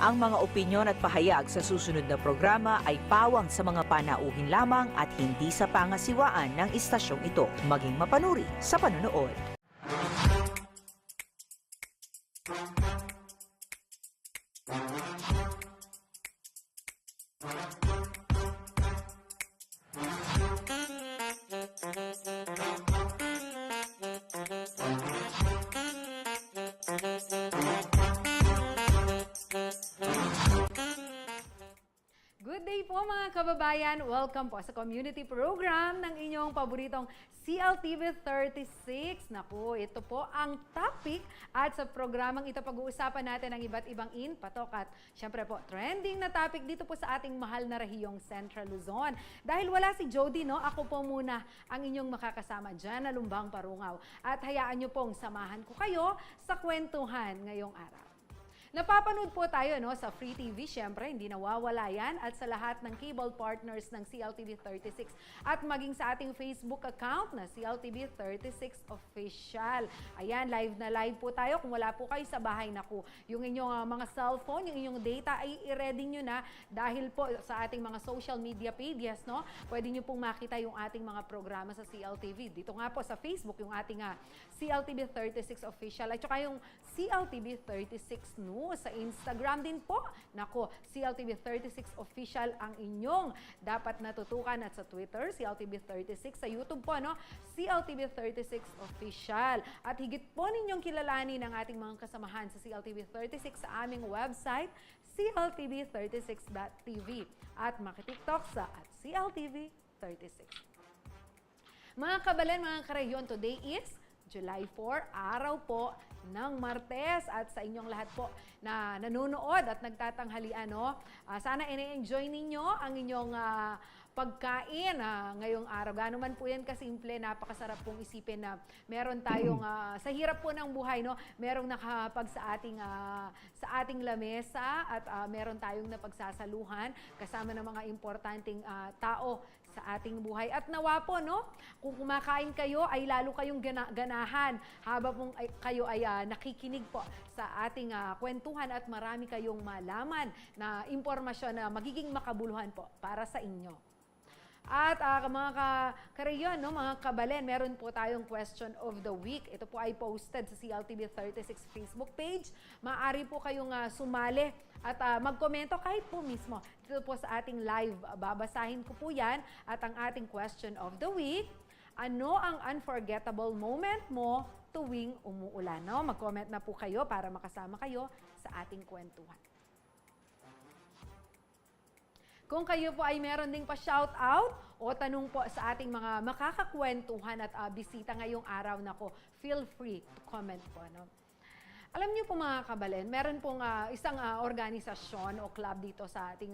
Ang mga opinyon at pahayag sa susunod na programa ay pawang sa mga panauhin lamang at hindi sa pangasiwaan ng istasyong ito. Maging mapanuri sa panonood. Good day po mga kababayan. Welcome po sa community program ng inyong paboritong CLTV 36. Naku, ito po ang topic at sa programang ito pag-uusapan natin ang iba't ibang patok at syempre po trending na topic dito po sa ating mahal na rehiyong Central Luzon. Dahil wala si Jody, no, ako po muna ang inyong makakasama dyan na Lumbang Parungaw. At hayaan nyo pong samahan ko kayo sa kwentuhan ngayong araw. Napapanood po tayo sa Free TV, syempre hindi nawawala yan, at sa lahat ng cable partners ng CLTV 36 at maging sa ating Facebook account na CLTV 36 Official. Ayan, live na live po tayo. Kung wala po kayo sa bahay, naku, yung inyong mga cellphone, yung inyong data ay i-ready nyo na dahil po sa ating mga social media pages, no? Pwede nyo pong makita yung ating mga programa sa CLTV. Dito nga po sa Facebook, yung ating CLTV 36 Official at saka yung CLTV 36 News. Sa Instagram din po, nako, CLTV 36 Official ang inyong dapat natutukan, at sa Twitter, CLTV 36, sa YouTube po, no, CLTV 36 Official. At higit po ninyong kilalanin ang ating mga kasamahan sa CLTV 36 sa aming website, cltv36.tv, at makitiktok sa @CLTV 36. Mga kabalen, mga karehiyon, today is July 4, araw po ng Martes, at sa inyong lahat po na nanonood at nagtatanghalian, sana ine-enjoy ninyo ang inyong pagkain ngayong araw. Gaano man po yan kasimple, napakasarap pong isipin na meron tayong, sa hirap po ng buhay, merong nakahapag sa ating lamesa at meron tayong napagsasaluhan kasama ng mga importanteng tao sa ating buhay. At nawa po, kung kumakain kayo ay lalo kayong ganahan habang kayo ay nakikinig po sa ating kwentuhan at marami kayong malaman na impormasyon na magiging makabuluhan po para sa inyo. At mga kareyon, mga kabalen, meron po tayong question of the week. Ito po ay posted sa CLTV 36 Facebook page. Maaari po kayong sumali at magkomento kahit po mismo dito po sa ating live. Babasahin ko po yan. At ang ating question of the week, ano ang unforgettable moment mo tuwing umuulan? Mag-comment na po kayo para makasama kayo sa ating kwentuhan. Kung kayo po ay meron ding pa-shoutout o tanong po sa ating mga makakakwentuhan at bisita ngayong araw, feel free to comment po. Alam niyo po mga kabalen, meron pong isang organisasyon o club dito sa ating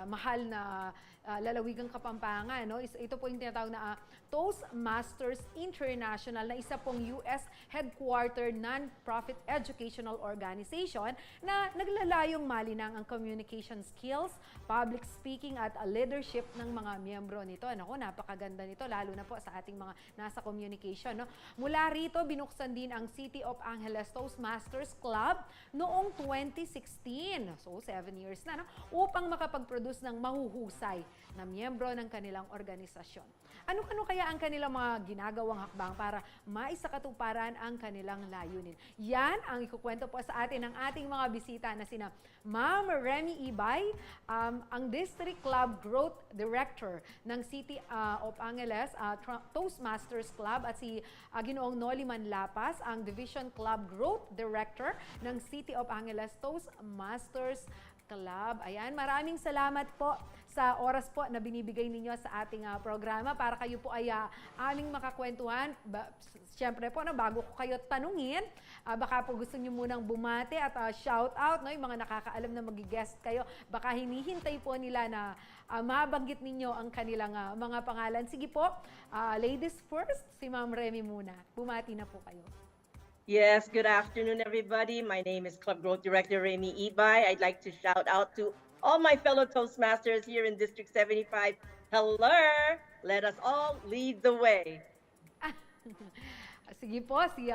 mahal na lalawigang Kapampangan. Ito po yung tinatawag na Toastmasters International, na isa pong US headquartered non-profit educational organization na naglalayong malinang ang communication skills, public speaking at leadership ng mga miyembro nito. Napakaganda nito, lalo na po sa ating mga nasa communication. Mula rito, binuksan din ang City of Angeles Angeles Toastmasters Club noong 2016. So, 7 years na, no? Upang makapag-produce ng mahuhusay na miyembro ng kanilang organisasyon. Ano-ano kaya ang kanilang mga ginagawang hakbang para maisakatuparan ang kanilang layunin? Yan ang ikukwento po sa atin ng ating mga bisita na sina Ma'am Remy Ibay, ang District Club Growth Director ng City of Angeles Toastmasters Club, at si Ginoong Noli Manlapas, ang Division Club Growth Director ng City of Angeles Toastmasters Club. Ayan, maraming salamat po sa oras po na binibigay ninyo sa ating programa para kayo po ay aming makakwentuhan. Siyempre po, bago ko kayo tanungin, baka po gusto nyo munang bumate at shout out, no, yung mga nakakaalam na mag-guest kayo. Baka hinihintay po nila na mabanggit ninyo ang kanilang mga pangalan. Sige po, ladies first, si Ma'am Remy muna. Bumati na po kayo. Yes, good afternoon, everybody. My name is Club Growth Director Remy Ibay. I'd like to shout out to all my fellow Toastmasters here in District 75. Hello! Let us all lead the way. Sige po, si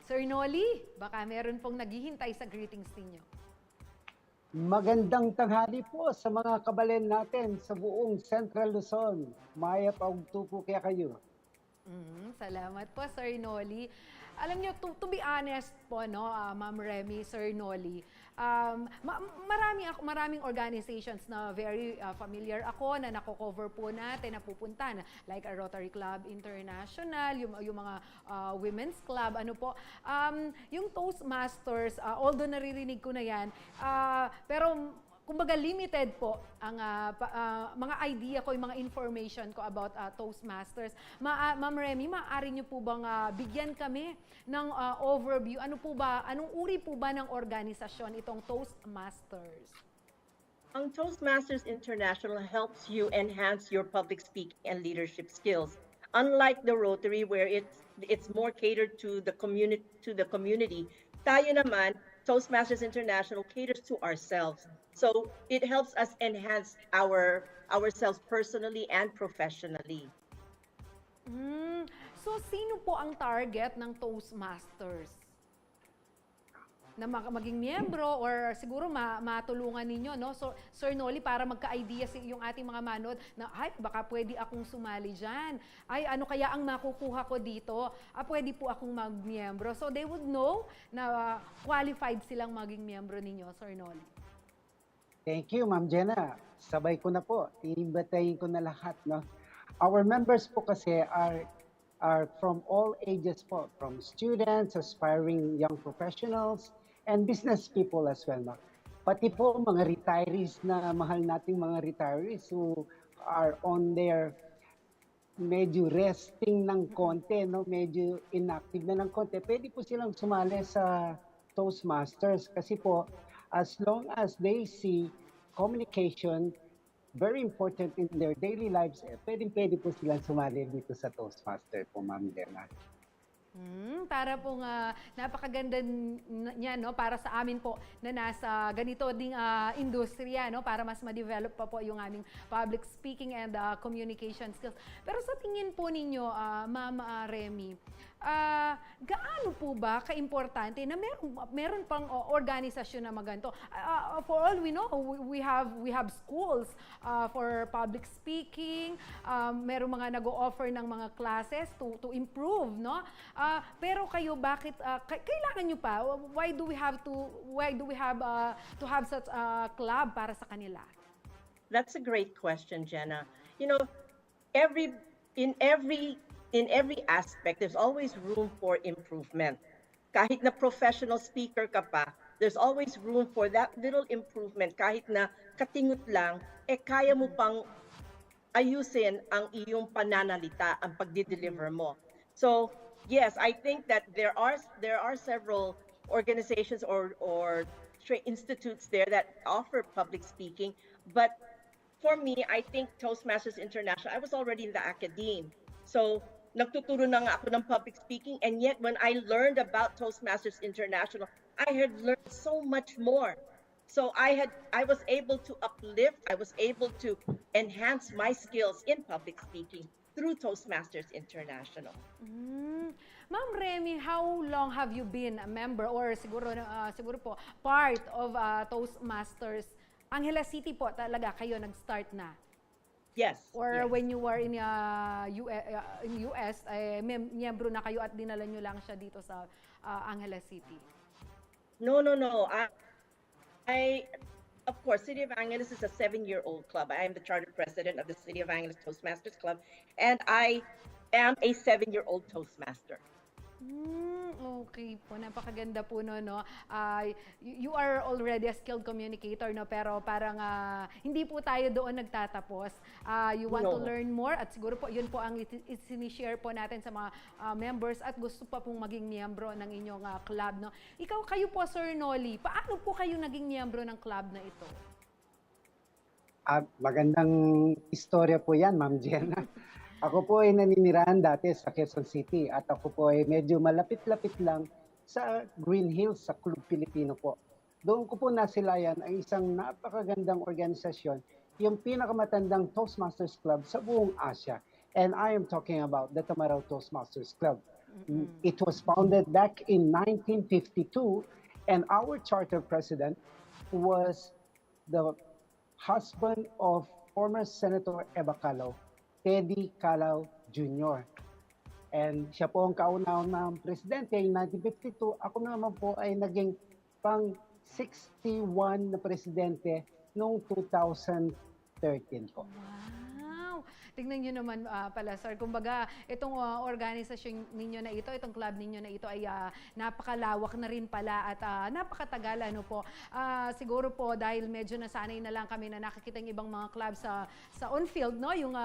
Sir Noli, baka meron pong naghihintay sa greetings ninyo. Magandang tanghali po sa mga kabalen natin sa buong Central Luzon. Maya paugto po kaya kayo. Salamat po, Sir Noli. Alam niyo, to be honest po, no, Ma'am Remy, Sir Noli, maraming organizations na very familiar ako na nako-cover po natin, napupuntan, like a Rotary Club International, yung mga women's club, ano po. Yung Toastmasters, although naririnig ko na yan, pero kumbaga limited po ang mga idea ko, yung mga information ko about Toastmasters. Ma'am Remy, maaari niyo po bang bigyan kami ng overview? Anong uri po ba ng organisasyon itong Toastmasters? Ang Toastmasters International helps you enhance your public speaking and leadership skills. Unlike the Rotary, where it's more catered to the community, tayo naman, Toastmasters International caters to ourselves. So it helps us enhance ourselves personally and professionally. So sino po ang target ng Toastmasters? Na maging miyembro or siguro matulungan ninyo, no? So, Sir Noli, para magka-idea yung ating mga manood na, ay, baka pwede akong sumali dyan. Ay, ano kaya ang makukuha ko dito? Pwede po akong mag-miyembro. So, they would know na qualified silang maging miyembro ninyo, Sir Noli. Thank you, Ma'am Jenna. Sabay ko na po. Iimbatayin ko na lahat, no? Our members po kasi are from all ages po, from students, aspiring young professionals, and business people as well, no? Pati po mga retirees na mahal nating mga retirees who are on their medyo resting ng konti, no? Medyo inactive na ng konti. Pwede po silang sumali sa Toastmasters kasi po, as long as they see communication very important in their daily lives, pwede po silang sumali dito sa Toastmaster po, Ma'am Jenna. Para pong napakaganda niya, no, para sa amin po na nasa ganito ding industriya, no, para mas ma-develop pa po yung aming public speaking and communication skills. Pero sa tingin po ninyo, Ma'am Remy, gaano po ba kaimportante na meron pang organisasyon na maganto? For all we know, we have schools for public speaking, meron mga nag-o-offer ng mga classes to improve, no? Pero kayo, bakit kailangan nyo pa? Why do we have to have such a club para sa kanila? That's a great question, Jenna. You know, in every aspect, there's always room for improvement. Kahit na professional speaker ka pa, there's always room for that little improvement. Kahit na katingot lang, kaya mo pang ayusin ang iyong pananalita, ang pagdi-deliver mo. So, yes, I think that there are several organizations or institutes there that offer public speaking, but for me, I think Toastmasters International, I was already in the academe. So, nagtuturo na nga ako ng public speaking, and yet when I learned about Toastmasters International, I had learned so much more. So I was able to uplift, I was able to enhance my skills in public speaking through Toastmasters International. Ma'am Remy, how long have you been a member or siguro po part of Toastmasters? Angeles City po talaga kayo nag-start na? Yes. Or yes. when you were in US, miyembro na kayo at dinala nyo lang siya dito sa Angeles City? No. Of course, City of Angeles is a 7-year-old club. I am the charter president of the City of Angeles Toastmasters Club, and I am a 7-year-old Toastmaster. Okay po, napakaganda po no. You are already a skilled communicator no, pero parang hindi po tayo doon nagtatapos. You want to learn more at siguro po yun po ang isinishare po natin sa mga members at gusto pa pong maging miyembro ng inyong club no. Kayo po Sir Noli, paano po kayo naging miyembro ng club na ito? Magandang istorya po yan, Ma'am Jenna. Ako po ay naninirahan dati sa Quezon City at ako po ay medyo malapit-lapit lang sa Green Hills, sa Club Pilipino po. Doon ko po nasilayan ang isang napakagandang organisasyon, yung pinakamatandang Toastmasters Club sa buong Asia. And I am talking about the Tamaraw Toastmasters Club. It was founded back in 1952 and our charter president was the husband of former Senator Eva Calao, Teddy Calao Jr. And siya po ang kauna-unahang presidente in 1952. Ako naman po ay naging pang-61 na presidente noong 2013 po. Wow! Tingnan nyo naman pala, sir. Kumbaga, itong organisasyon ninyo na ito, itong club ninyo na ito ay napakalawak na rin pala at napakatagal. Ano po. Siguro po dahil medyo nasanay na lang kami na nakikita yung ibang mga clubs sa on-field, no? Yung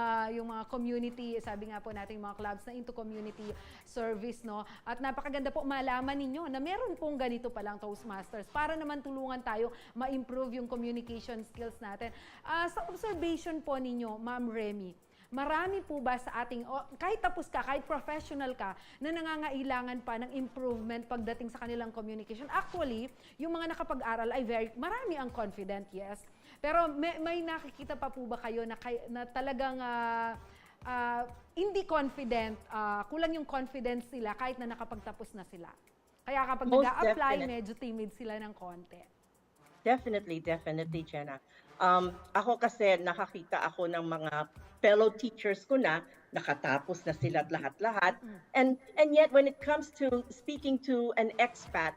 mga community, sabi nga po natin mga clubs na into community service, no? At napakaganda po malaman ninyo na meron pong ganito palang Toastmasters para naman tulungan tayo ma-improve yung communication skills natin. Sa observation po ninyo, Ma'am Remy, marami po ba sa ating, kahit tapos ka, kahit professional ka, na nangangailangan pa ng improvement pagdating sa kanilang communication? Actually, yung mga nakapag-aral ay marami ang confident, yes. Pero may nakikita pa po ba kayo na talagang hindi confident, kulang yung confidence nila kahit na nakapagtapos na sila? Kaya kapag nag-a-apply, medyo timid sila ng konti. Definitely, Jenna. Ako kasi nakakita ako ng mga fellow teachers ko na nakatapos na sila lahat-lahat. And yet when it comes to speaking to an expat,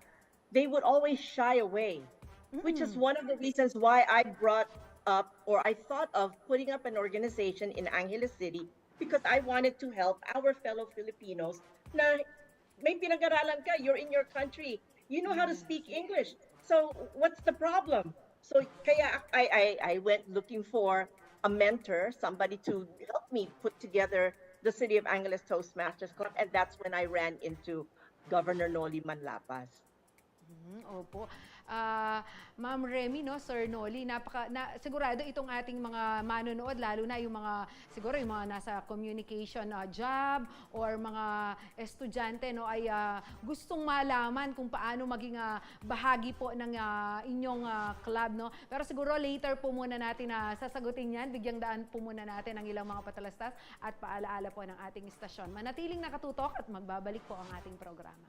they would always shy away, which is one of the reasons why I brought up or I thought of putting up an organization in Angeles City because I wanted to help our fellow Filipinos na may pinag-aralan ka, you're in your country, you know how to speak English. So what's the problem? So kaya I went looking for a mentor, somebody to help me put together the City of Angeles Toastmasters Club, and that's when I ran into Governor Noli Manlapas. Opo. Ma'am Remy, no, Sir Noli, sigurado itong ating mga manonood, lalo na yung mga, siguro yung mga nasa communication job or mga estudyante, no, ay gustong malaman kung paano maging bahagi po ng inyong club, no. Pero siguro later po muna natin sasagutin yan, bigyang daan po muna natin ang ilang mga patalastas at paalaala po ng ating istasyon. Manatiling nakatutok at magbabalik po ang ating programa.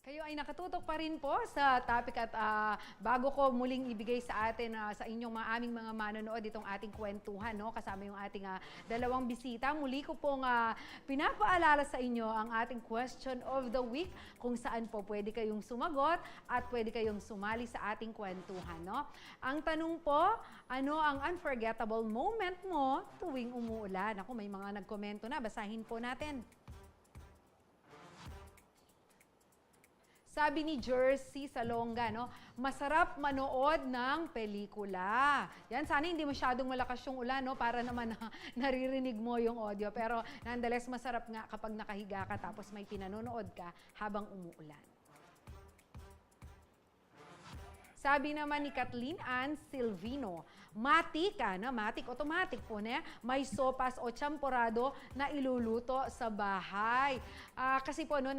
Kayo ay nakatutok pa rin po sa topic at bago ko muling ibigay sa atin sa inyong aming mga manonood itong ating kwentuhan, no? Kasama yung ating dalawang bisita. Muli ko pong pinapaalala sa inyo ang ating question of the week kung saan po pwede kayong sumagot at pwede kayong sumali sa ating kwentuhan, no? Ang tanong po, ano ang unforgettable moment mo tuwing umuulan? Ako, may mga nagkomento na. Basahin po natin. Sabi ni Jersey Salonga, no, masarap manood ng pelikula. Yan, sana hindi masyadong malakas yung ulan, no, para naman naririnig mo yung audio. Pero nonetheless, masarap nga kapag nakahiga ka tapos may pinanonood ka habang umuulan. Sabi naman ni Kathleen Ann Silvino, matik, automatic po na, may sopas o champorado na iluluto sa bahay. Kasi po, no,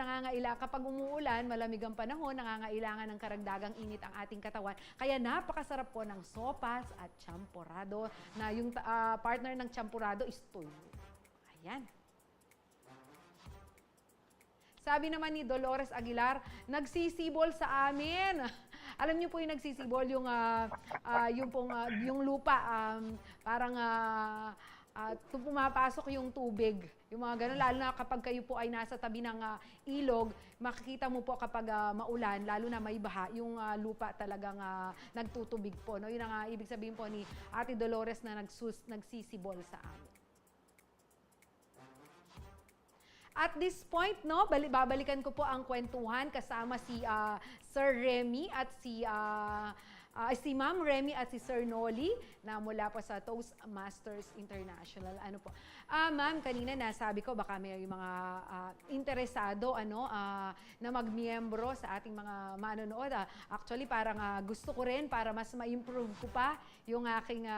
kapag umuulan, malamig ang panahon, nangangailangan ng karagdagang init ang ating katawan. Kaya napakasarap po ng sopas at champorado na yung partner ng champorado is tuyo. Ayan. Sabi naman ni Dolores Aguilar, nagsisibol sa amin. Alam niyo po yung nagsisibol, yung lupa, parang pumapasok yung tubig. Yung mga ganun, lalo na kapag kayo po ay nasa tabi ng ilog, makikita mo po kapag maulan, lalo na may baha, yung lupa talagang nagtutubig po. No? Yun ang ibig sabihin po ni Ate Dolores na nagsisibol sa amin. At this point, no, babalikan ko po ang kwentuhan kasama si Sir Remy at si Ma'am Remy at si Sir Noli na mula po sa Toastmasters International. Ano po? Ma'am, kanina nasabi ko baka may mga interesado na magmiyembro sa ating mga manonood. Actually, parang gusto ko rin para mas ma-improve ko pa yung aking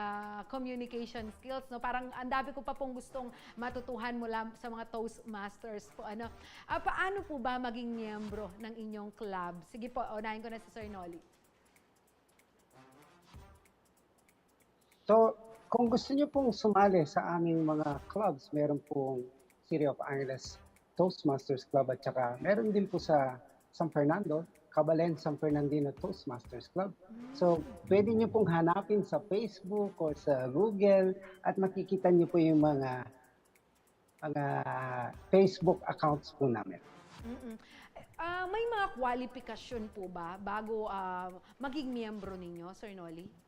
communication skills. No? Parang ang dami ko pa pong gustong matutuhan mula sa mga Toastmasters po. Paano po ba maging miyembro ng inyong club? Sige po, unahin ko na si Sir Noli. So, kung gusto niyo pong sumali sa aming mga clubs, meron pong City of Angeles Toastmasters Club at saka meron din po sa San Fernando, Cabalen San Fernandino Toastmasters Club. So, pwede niyo pong hanapin sa Facebook or sa Google at makikita niyo po yung mga Facebook accounts po namin. May mga kwalifikasyon po ba bago maging miyembro ninyo, Sir Noli?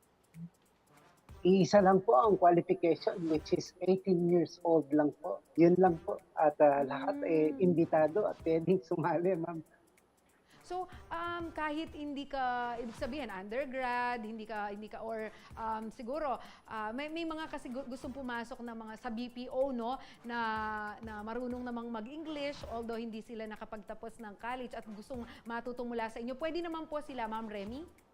Isa lang po ang qualification, which is 18 years old lang po. Yun lang po. At lahat imbitado at pwedeng sumali, ma'am. So, kahit hindi ka, ibig sabihin, undergrad, hindi ka or siguro, may mga kasi gustong pumasok na mga sa BPO, no, na marunong namang mag-English, although hindi sila nakapagtapos ng college at gustong matutong mula sa inyo. Pwede naman po sila, Ma'am Remy?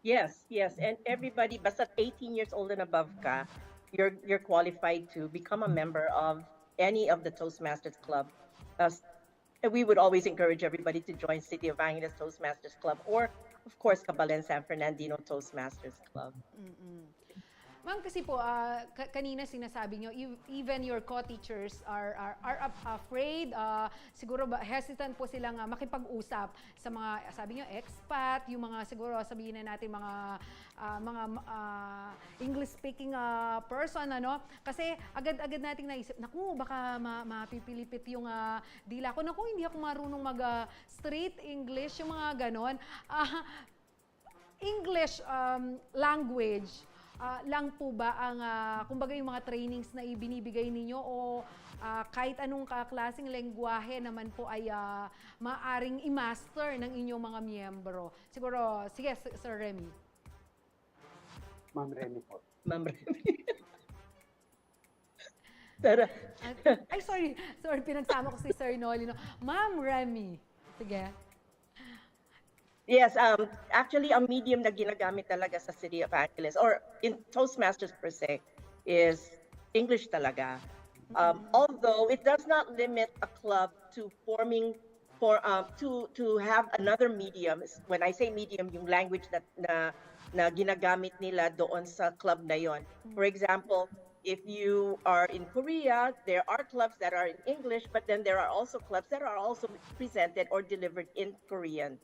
Yes, and everybody, basta 18 years old and above ka, you're qualified to become a member of any of the Toastmasters Club. We would always encourage everybody to join City of Angeles Toastmasters Club or, of course, Cabalen San Fernandino Toastmasters Club. Ma'am, kasi po, kanina sinasabi nyo, even your co-teachers are afraid, siguro hesitant po silang makipag-usap sa mga, sabi nyo, expat, yung mga siguro sabihin na natin mga English-speaking person, ano? Kasi agad-agad nating naisip, naku, baka mapipilipit yung dila ko. Naku, hindi ako marunong mag-straight English, yung mga ganon. English language, lang po ba ang, kumbaga yung mga trainings na ibinibigay ninyo o kahit anong klaseng lengguwahe naman po ay maaring i-master ng inyong mga miyembro? Siguro, sige, Sir Remy. Ma'am Remy po. Ma'am Remy. Pero, ay, sorry, pinagsama ko si Sir Noli. No? Ma'am Remy. Sige. yes, actually, ang medium na ginagamit talaga sa City of Angeles or in Toastmasters per se is English talaga. Although it does not limit a club to forming to have another medium. When I say medium, yung language na ginagamit nila doon sa club na yon. For example, if you are in Korea, there are clubs that are in English, but then there are also clubs that are also presented or delivered in Korean.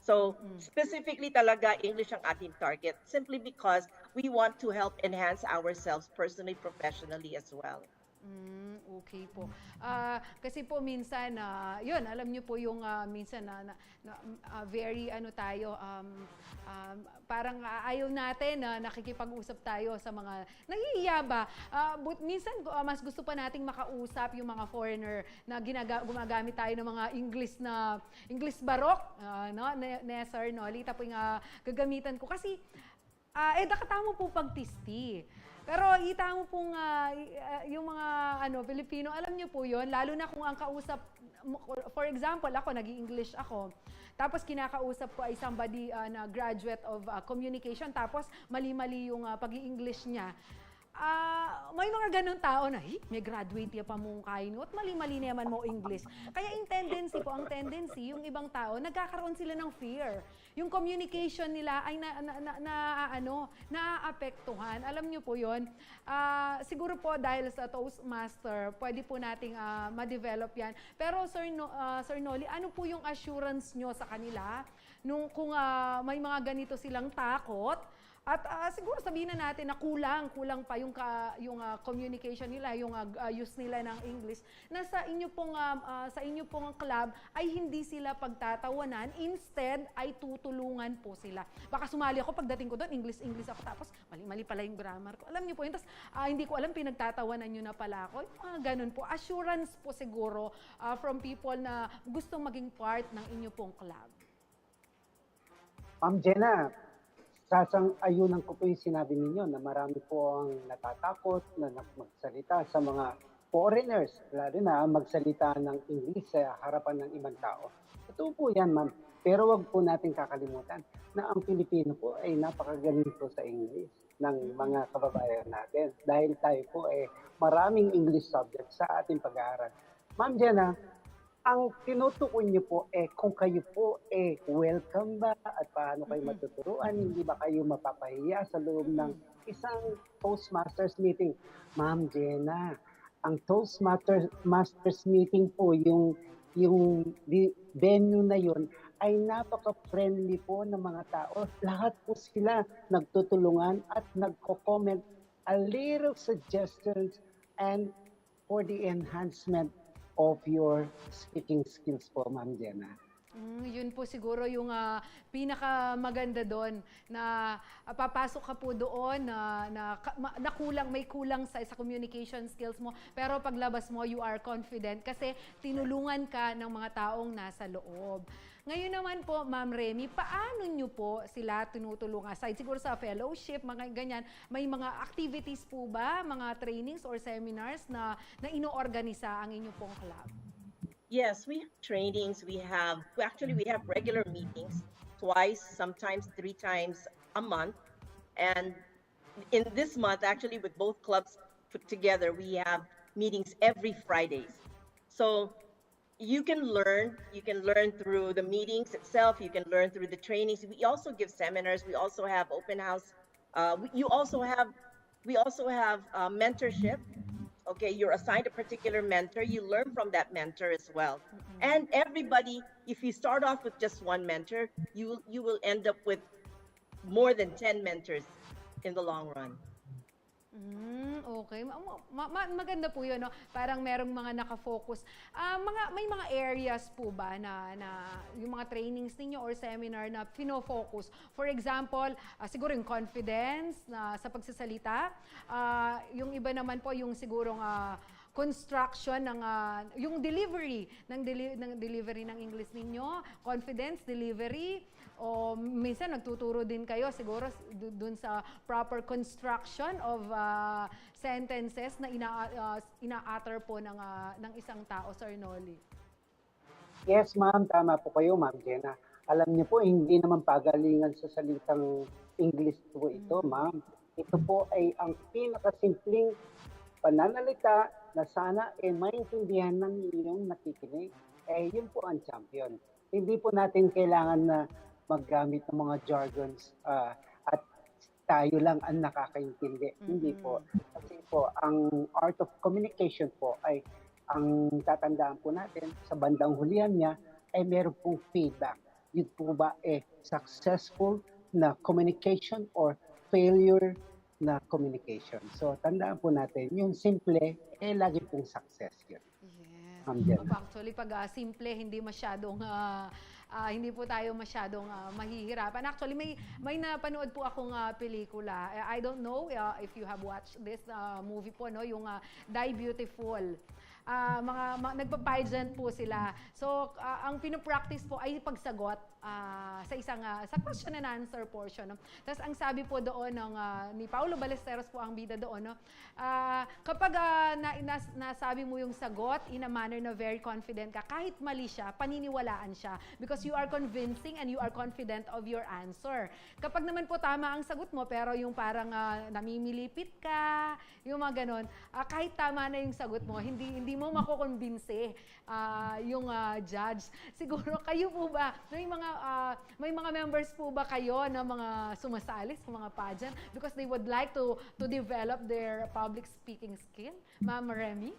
So specifically talaga English ang ating target simply because we want to help enhance ourselves personally, professionally as well. Okay po. Kasi po minsan, yun, alam niyo po yung minsan very ano tayo, parang ayaw natin na nakikipag-usap tayo sa mga, nahihiya ba? But minsan, mas gusto pa nating makausap yung mga foreigner na gumagamit tayo ng mga English barok, no? Sir Nolly, tapos gagamitan ko. Kasi, nakatamo po pagtisti. Pero itamo pong yung mga Pilipino, alam niyo po 'yon, lalo na kung ang kausap, for example, ako nag-i-English ako. Tapos kinakausap ko ay somebody na graduate of communication, tapos mali-mali yung pag-i-English niya. May mga ganun tao na, may graduate ya pa mong kain at mali-mali naman mo English. Kaya ang tendency, yung ibang tao, nagkakaroon sila ng fear. Yung communication nila ay naaapektuhan. Alam niyo po yun. Siguro po dahil sa Toastmaster, pwede po nating ma-develop yan. Pero Sir Nolly, ano po yung assurance nyo sa kanila kung may mga ganito silang takot? At siguro sabihin na natin na kulang pa yung communication nila, yung use nila ng English, na sa inyo pong club ay hindi sila pagtatawanan, instead ay tutulungan po sila. Baka sumali ako pagdating ko doon, English ako, tapos mali pala yung grammar ko. Alam niyo po yun, tapos hindi ko alam, pinagtatawanan nyo na pala ako. Ganun po, assurance po siguro from people na gustong maging part ng inyo pong club. Ma'am Jenna, sasang-ayunan ko po yung sinabi ninyo na marami po ang natatakot na magsalita sa mga foreigners, lalo na magsalita ng English sa harapan ng ibang tao. Totoo po yan, ma'am. Pero wag po natin kakalimutan na ang Pilipino po ay napakagaling po sa English ng mga kababayan natin. Dahil tayo po ay maraming English subjects sa ating pag-aaral. Ma'am Jenna, ang tinutukoy niyo po kung kayo po welcome ba at paano kayo matuturuan, hindi ba kayo mapapahiya sa loob ng isang Toastmasters meeting. Ma'am Jenna, ang Toastmasters meeting po, yung venue na yun ay napaka-friendly po ng mga tao. Lahat po sila nagtutulungan at nagko-comment a little suggestions and for the enhancement of your speaking skills po, Ma'am Jenna. Yun po siguro yung pinakamaganda doon, na papasok ka po doon na may kulang sa communication skills mo, pero paglabas mo, you are confident kasi tinulungan ka ng mga taong nasa loob. Ngayon naman po, Ma'am Remy, paano nyo po sila tinutulungan? Aside siguro sa fellowship, mga ganyan, may mga activities po ba, mga trainings or seminars na ino-organisa ang inyong pong club? Yes, we have trainings. We have regular meetings, twice, sometimes 3 times a month. And in this month, actually, with both clubs put together, we have meetings every Fridays. So you can learn through the meetings itself. You can learn through the trainings. We also give seminars. We also have open house. We also have mentorship. Okay, you're assigned a particular mentor. You learn from that mentor as well. And everybody, if you start off with just one mentor, you will end up with more than 10 mentors in the long run. Okay. Maganda po yun, no? Parang merong mga nakafocus. May mga areas po ba na yung mga trainings ninyo or seminar na pinofocus? For example, siguro yung confidence na sa pagsasalita. Yung iba naman po yung sigurong construction ng yung delivery ng English ninyo, confidence, delivery, o minsan nagtuturo din kayo siguro dun sa proper construction of sentences na ina-utter po ng isang tao, Sir Nolly. Yes, ma'am. Tama po kayo, Ma'am Jenna. Alam niyo po, hindi naman pagalingan sa salitang English po ito, ma'am. Ito po ay ang pinakasimpleng pananalita na sana maintindihan ng inyong nakikinig. Yun po ang champion. Hindi po natin kailangan na maggamit ng mga jargons at tayo lang ang nakakaintindi. Hindi po. Kasi po, ang art of communication po ay ang tatandaan po natin sa bandang hulihan niya ay meron pong feedback. Yun po ba successful na communication or failure na communication. So, tandaan po natin, yung simple, lagi pong success yun. Yes. Actually, pag simple, hindi masyadong hindi po tayo masyadong mahihirapan. Actually, may napanood po akong pelikula. I don't know if you have watched this movie po, no, yung Die Beautiful. Nagpa-pageant po sila. So, ang pinopractice po ay pagsagot sa isang sa question and answer portion. No? Tapos, ang sabi po doon ni Paulo Ballesteros po ang bida doon, no? Kapag nasabi mo yung sagot in a manner na very confident ka, kahit mali siya, paniniwalaan siya because you are convincing and you are confident of your answer. Kapag naman po tama ang sagot mo, pero yung parang namimilipit ka, yung mga ganon, kahit tama na yung sagot mo, hindi mo makukonbinse yung judge. Siguro kayo po ba, may mga members po ba kayo na mga sumasali sa mga pageant because they would like to develop their public speaking skill? Ma'am Remy?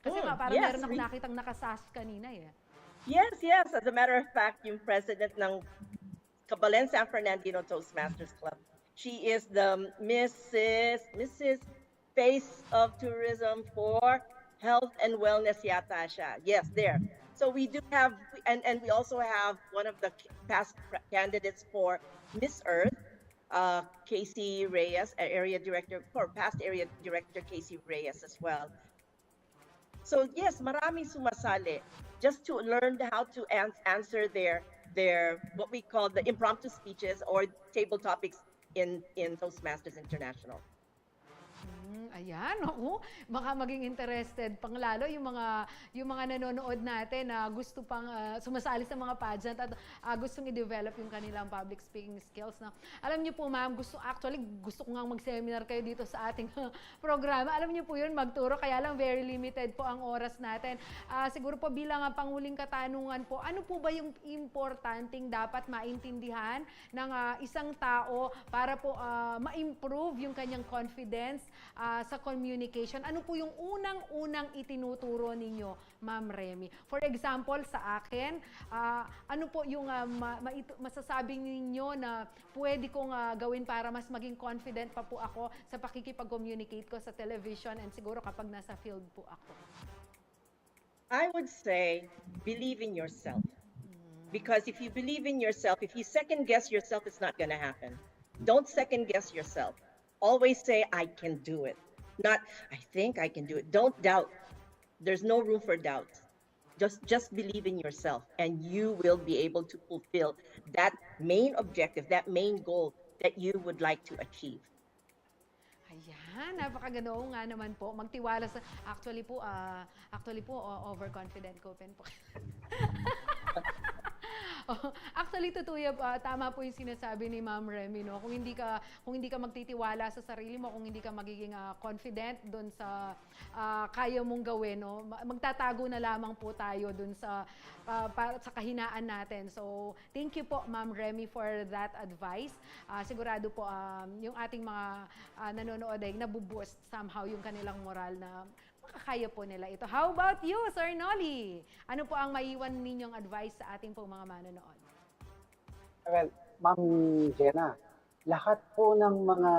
Kasi parang yes, meron akong nakitang nakasas kanina eh. Yes. As a matter of fact, yung president ng Cabalen San Fernandino Toastmasters Club, she is the Mrs. Face of Tourism for Health and Wellness yata siya. Yes, there. So we do have, and we also have one of the past candidates for Miss Earth, Casey Reyes, past area director Casey Reyes as well. So yes, marami sumasali just to learn how to answer their what we call the impromptu speeches or table topics in Toastmasters International. Ayan, ako, baka maging interested pang lalo yung mga nanonood natin na gusto pang sumasali sa mga pageant at gustong i-develop yung kanilang public speaking skills. No? Alam niyo po ma'am, gusto ko nga mag-seminar kayo dito sa ating programa. Alam niyo po yun, magturo, kaya lang very limited po ang oras natin. Siguro po bilang panghuling katanungan po, ano po ba yung importanteng dapat maintindihan ng isang tao para po ma-improve yung kanyang confidence sa communication? Ano po yung unang-unang itinuturo ninyo, Ma'am Remy? For example, sa akin, ano po yung masasabi ninyo na pwede kong gawin para mas maging confident pa po ako sa pakikipag-communicate ko sa television and siguro kapag nasa field po ako? I would say, believe in yourself. Because if you believe in yourself, if you second guess yourself, it's not going to happen. Don't second guess yourself. Always say, I can do it. Not, I think I can do it. Don't doubt. There's no room for doubt. Just believe in yourself and you will be able to fulfill that main objective, that main goal that you would like to achieve. Ayan, napakaganda nga naman po. Magtiwala sa, actually po, overconfident ko po. Actually, tama po yung sinasabi ni Ma'am Remy, no? Kung hindi ka magtitiwala sa sarili mo, kung hindi ka magiging confident doon sa kaya mong gawin, no? Magtatago na lamang po tayo doon sa kahinaan natin. So, thank you po, Ma'am Remy, for that advice. Sigurado po yung ating mga nanonood ay nabuboost somehow yung kanilang moral na makakaya po nila ito. How about you, Sir Nolly? Ano po ang maiwan ninyong advice sa ating po mga manonood? Well, Ma'am Jenna, lahat po ng mga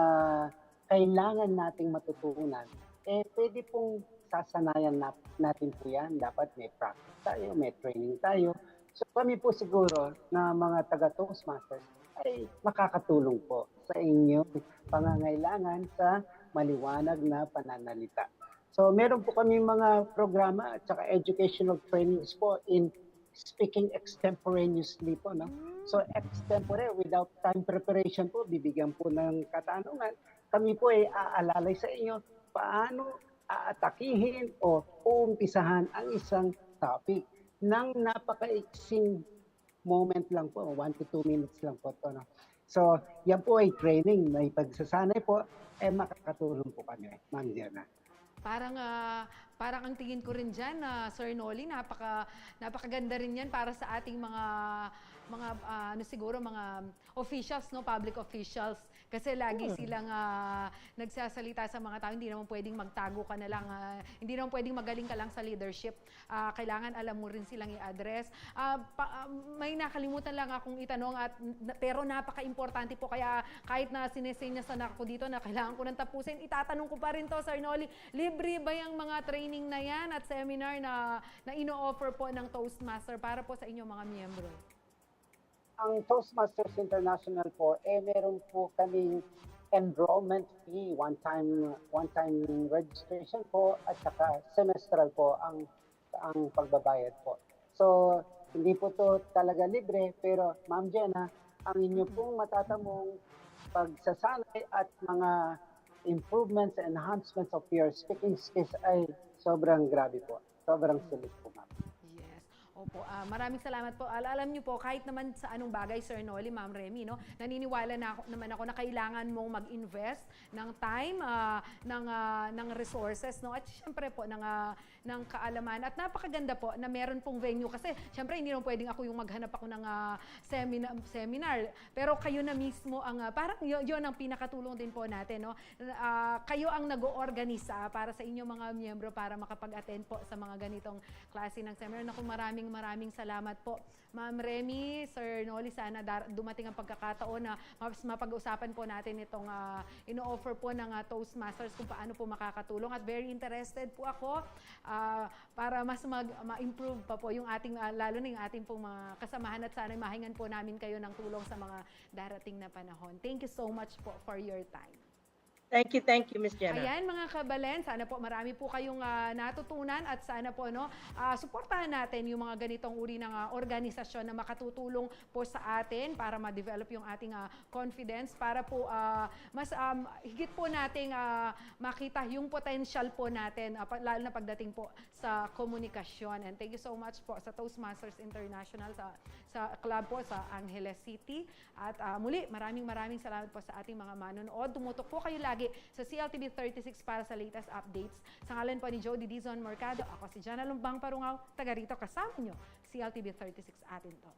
kailangan nating matutunan, pwede pong sasanayan natin po yan. Dapat may practice tayo, may training tayo. So kami po siguro na mga taga-Toastmasters ay makakatulong po sa inyong pangangailangan sa maliwanag na pananalita. So meron po kami mga programa at saka educational trainings po in speaking extemporaneously po. No? So extempore, without time preparation po, bibigyan po ng katanungan. Kami po ay aalalay sa inyo paano aatakihin o uumpisahan ang isang topic ng napakaiksing moment lang po, 1 to 2 minutes lang po ito. No? So yan po ay training, may pagsasanay po, makakatulong po kami, Ma'am Diana. Parang ang tingin ko rin dyan, Sir Nolly, napakaganda rin yan para sa ating mga siguro mga officials, no, public officials, kasi lagi silang nagsasalita sa mga tao, hindi naman pwedeng magtago ka na lang, hindi naman pwedeng magaling ka lang sa leadership. Kailangan alam mo rin silang i-address. May nakalimutan lang akong itanong, pero napaka-importante po, kaya kahit na sinesenyasan ako dito na kailangan ko nang tapusin, itatanong ko pa rin to, Sir Noli, libre ba yung mga training na yan at seminar na ino-offer po ng Toastmaster para po sa inyong mga miyembro? Ang Toastmasters International po, meron po kaming enrollment fee, one-time registration po, at saka semestral po ang pagbabayad po. So, hindi po to talaga libre, pero Ma'am Jenna, ang inyo pong matatamong pagsasanay at mga improvements, enhancements of your speaking skills ay sobrang grabe po. Sobrang sulit po, Ma'am. Yes. Opo, maraming salamat po. Alam niyo po, kahit naman sa anong bagay, Sir Noli, Ma'am Remy, no, naniniwala naman ako na kailangan mong mag-invest ng time, ng resources, no, at syempre po ng kaalaman. At napakaganda po na meron pong venue kasi syempre hindi naman pwedeng ako yung maghanap ako ng seminar. Pero kayo na mismo ang parang yun ang pinakatulong din po natin, no. Kayo ang nag-oorganisa para sa inyong mga miyembro para makapag-attend po sa mga ganitong klase ng seminar. Naku, maraming salamat po. Ma'am Remy, Sir Noli, sana dumating ang pagkakataon na mapag-usapan po natin itong ino-offer po ng Toastmasters kung paano po makakatulong, at very interested po ako para mas ma-improve pa po yung ating, lalo na yung ating pong mga kasamahan, at sana mahingan po namin kayo ng tulong sa mga darating na panahon. Thank you so much po for your time. Thank you, Ms. Jenna. Ayan mga kabalen, sana po marami po kayong natutunan, at sana po suportahan natin yung mga ganitong uri ng organisasyon na makatutulong po sa atin para ma-develop yung ating confidence, para po mas higit po nating makita yung potential po natin, lalo na pagdating po sa komunikasyon. And thank you so much po sa Toastmasters International, sa club po sa Angeles City. At muli, maraming salamat po sa ating mga manonood. Tumutok po kayo lagi sa CLTV 36 para sa latest updates. Sa ngalan po ni Jody Dizon Mercado, ako si Jana Lumbang Parungaw, taga rito kasama nyo, CLTV 36 atin to.